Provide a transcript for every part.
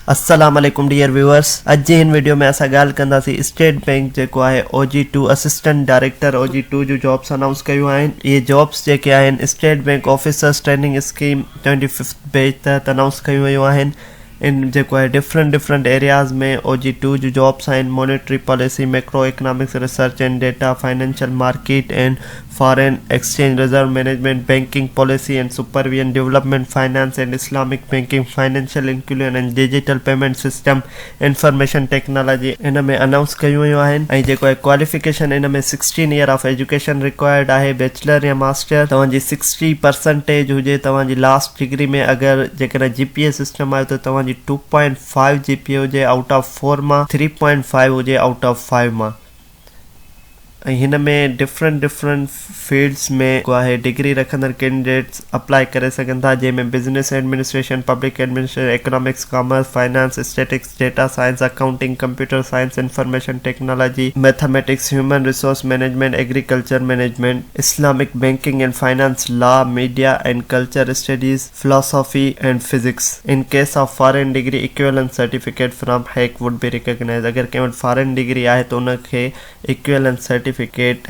अस्सलाम वालेकुम dear viewers. अज जी इन वीडियो में असां ॻाल्हि कंदासीं स्टेट बैंक जेको आहे OG-2 असिस्टेंट डायरेक्टर OG-2 जो जॉब्स अनाउंस कयूं आहिनि। इहे जॉब्स जेके आहिनि state bank officers training scheme 25th batch तहत अनाउंस कयूं वयूं आहिनि। इन जेको आहे डिफरेंट एरियाज़ में OG-2 जो जॉब्स आहिनि। Monetary policy, macro economics research and data, financial market and foreign exchange, reserve management, banking policy and supervision, development finance and Islamic banking, financial inclusion and digital payment system, information technology in में announce कयूं वयूं आहिनि। ऐं जेको आहे qualification in में 16 year of education required आहे, bachelor या मास्टर। तव्हांजी 60% हुजे तव्हांजी लास्ट डिग्री में। अगरि जेकॾहिं GPA सिस्टम आहे त तव्हांजी 2.5 GPA हुजे आउट ऑफ 4 मां, 3.5 हुजे आउट ऑफ 5 मां। ऐं हिन में डिफरेंट फील्ड्स में को आहे डिग्री रखंदड़ कैंडिडेट्स अप्लाई करे सघनि था, जंहिंमें business administration, public administration, economics, commerce, finance, statics, data science, accounting, computer science, information technology, mathematics, human resource management, agriculture management, Islamic banking and finance, law, media and culture studies, philosophy and physics. In case of foreign degree equivalent certificate from हैक would be recognize. अगर कंहिं वटि foreign degree आहे त उनखे equivalent certificate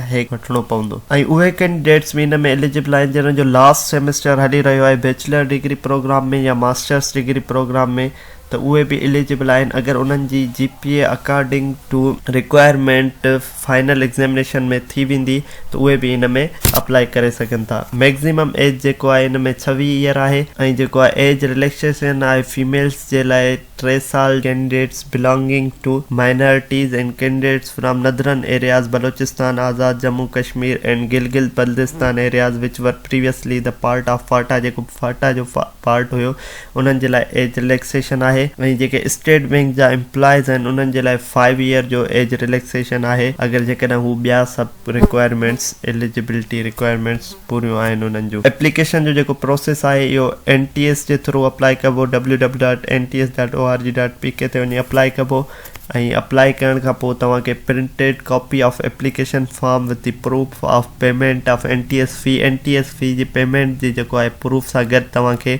hack वठिणो पवंदो। ऐं उहे कैंडिडेट्स भी हिन में एलिजिबल आहिनि जिन जो लास्ट सेमेस्टर हली रहियो आहे बैचलर डिग्री प्रोग्राम में या मास्टर्स डिग्री प्रोग्राम में, त उहे भी एलिजिबल आहिनि। अगर उन्हनि जी GPA according to requirement final examination में थी वेंदी त उहे भी इन में अप्लाई करे सघनि था। मैक्सिमम एज जेको आहे इन में 26 ईयर आहे। ऐं जेको आहे एज रिलैक्सेशन आहे फीमेल्स जे लाइ 3 साल। Candidates belonging to minorities and candidates from northern areas, Balochistan, Azad Jammu Kashmir and Gilgit Baltistan areas which were previously the part of FATA, जेको फाटा जो पार्ट हुयो, उन्हनि जे लाइ एज रिलैक्सेशन आहे। ऐं जेके स्टेट बैंक जा एम्प्लॉइज़ आहिनि उन्हनि जे लाइ 5 ईयर जो एज रिलैक्सेशन आहे, अगरि जेकॾहिं हू ॿिया सभु रिक्वायरमेंट्स एलिजिबिलिटी रिक्वायरमेंट्स पूरियूं आहिनि उन्हनि जूं। एप्लीकेशन जो जेको प्रोसेस आहे इहो NTS जे थ्रू अप्लाई कबो। www.nts.org.pk ते वञी अप्लाई कबो। ऐं अप्लाई करण खां पोइ तव्हांखे printed copy of application form with the proof of payment of NTS fee जी पेमेंट जी जेको आहे प्रूफ सां गॾु तव्हांखे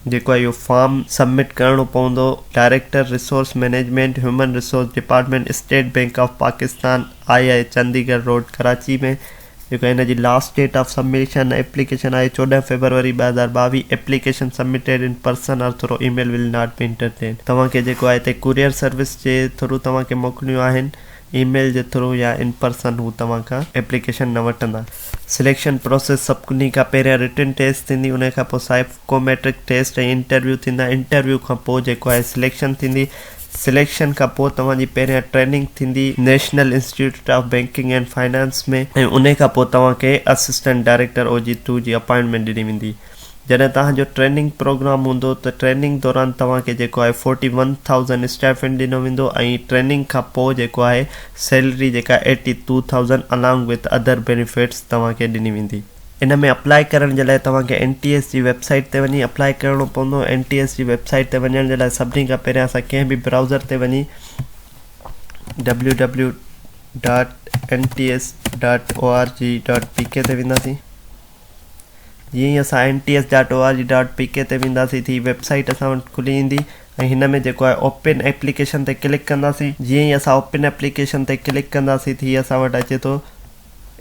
जेको आहे इहो फॉर्म सबमिट करिणो पवंदो। Director resource management human resource department, state bank of Pakistan, II Chandigarh road, Karachi में। जेको हिन जी last date of submission application आहे 14 February 2022। Application submitted in person or through email will not be entertain. तव्हांखे जेको आहे हिते कुरियर सर्विस जे थ्रू तव्हांखे मोकिलियूं आहिनि, ईमेल जे थ्रू या इन पर्सन हू तव्हां खां एप्लीकेशन न वठंदा। सिलेक्शन प्रोसेस सभिनी खां पहिरियां रिटन टेस्ट थींदी, उन खां पोइ साइकोमेट्रिक टेस्ट ऐं इंटरव्यू थींदा। इंटरव्यू खां पोइ जेको आहे सिलेक्शन थींदी। सिलेक्शन खां पोइ तव्हांजी पहिरियां ट्रेनिंग थींदी national institute of banking and finance में। ऐं उन खां पोइ तव्हांखे असिस्टेंट डायरेक्टर OG-2 जी अपॉइंटमेंट ॾिनी वेंदी। जॾहिं तव्हांजो ट्रेनिंग प्रोग्राम हूंदो त ट्रेनिंग दौरान तव्हांखे जेको आहे 41,000 स्टाइपेंड ॾिनो वेंदो। ऐं ट्रेनिंग खां पोइ जेको आहे सैलरी जेका 82,000 अलॉन्ग विथ अदर बेनिफिट्स तव्हांखे ॾिनी वेंदी। इन में अप्लाई करण जे लाइ तव्हांखे NTS जी वेबसाइट ते वञी अप्लाई करिणो पवंदो। NTS जी वेबसाइट ते वञण जे लाइ सभिनी खां पहिरियां असां कंहिं बि ब्राउज़र ते वञी www.nts.org.pk ते वेंदासीं। जीअं ई असां nts.org.pk ते वेंदासीं थी वेबसाइट असां वटि खुली ईंदी। ऐं हिन में जेको आहे ओपन एप्लीकेशन ते क्लिक कंदासीं। जीअं ई असां ओपन एप्लीकेशन ते क्लिक कंदासीं थी असां वटि अचे थो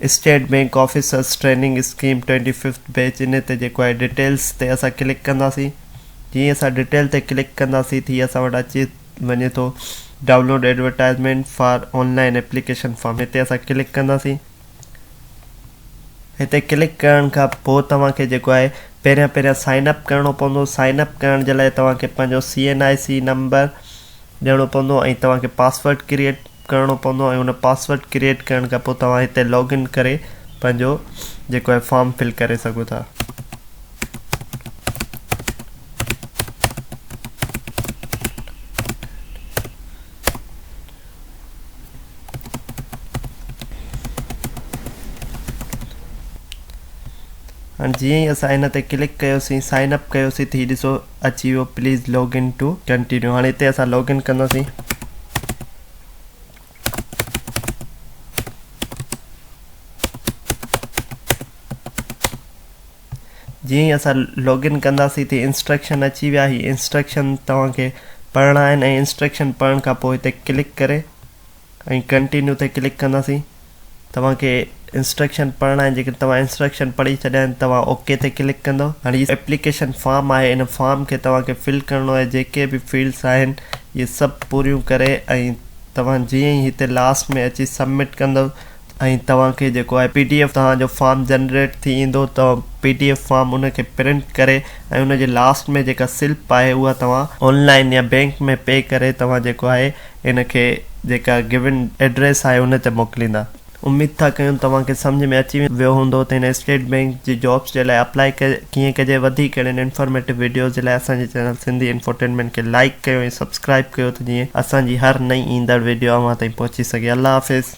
state bank officers training scheme 25th batch. इन ते जेको आहे डिटेल्स ते असां क्लिक कंदासीं। जीअं असां डिटेल ते क्लिक कंदासीं थी असां वटि अची वञे थो download advertisement for online application form. हिते असां क्लिक कंदासीं। हिते क्लिक करण खां पोइ तव्हांखे जेको आहे पहिरियां साइन अप करिणो पवंदो। साइन अप करण जे लाइ तव्हांखे पंहिंजो CNIC नंबर ॾियणो पवंदो ऐं तव्हांखे पासवर्ड क्रिएट करिणो पवंदो। ऐं उन पासवर्ड क्रिएट करण खां पोइ तव्हां हिते लॉगिन करे पंहिंजो जेको आहे फॉर्म फिल करे सघो था। हाणे जीअं ई असां हिन ते क्लिक कयोसीं, साइन अप कयोसीं त हीउ ॾिसो अची वियो प्लीज़ लॉगिन टू कंटिन्यू। हाणे हिते असां लॉगिन कंदासीं। जीअं ई असां लॉगिन कंदासीं त इंस्ट्रक्शन अची विया। ही इंस्ट्रक्शन तव्हांखे पढ़ना आहिनि ऐं इंस्ट्रक्शन पढ़ण खां पोइ हिते क्लिक करे ऐं कंटिन्यू ते क्लिक कंदासीं। तव्हांखे इंस्ट्रक्शन पढ़ना आहिनि, जेके तव्हां इंस्ट्रक्शन पढ़ी छॾिया आहिनि तव्हां ओके ते क्लिक कंदो। हाणे हीअ एप्लीकेशन फॉर्म आहे, इन फॉर्म खे तव्हांखे फिल करिणो आहे। जेके बि फील्ड्स आहिनि इहे सभु पूरियूं करे ऐं तव्हां जीअं ई हिते लास्ट में अची सबमिट कंदव ऐं तव्हांखे जेको आहे PDF तव्हांजो फॉर्म जनरेट थी ईंदो। तव्हां PDF फॉर्म उनखे प्रिंट करे ऐं उनजे लास्ट में जेका स्लिप आहे उहा तव्हां ऑनलाइन या बैंक में पे करे तव्हां जेको आहे इनखे जेका गिवन एड्रेस आहे उन ते मोकिलींदा। उम्मीद था कयूं तव्हांखे सम्झ में अची वियो हूंदो त हिन स्टेट बैंक जी जॉब्स जे लाइ अप्लाई कीअं कजे। वधीक अहिड़नि इंफॉर्मेटिव वीडियोज़ जे लाइ असांजे चैनल सिंधी इंफोटेनमेंट खे लाइक कयो ऐं सब्सक्राइब कयो त जीअं असांजी हर नई ईंदड़ वीडियो अव्हां ताईं पहुची सघे। अल्लाह हाफ़िज़।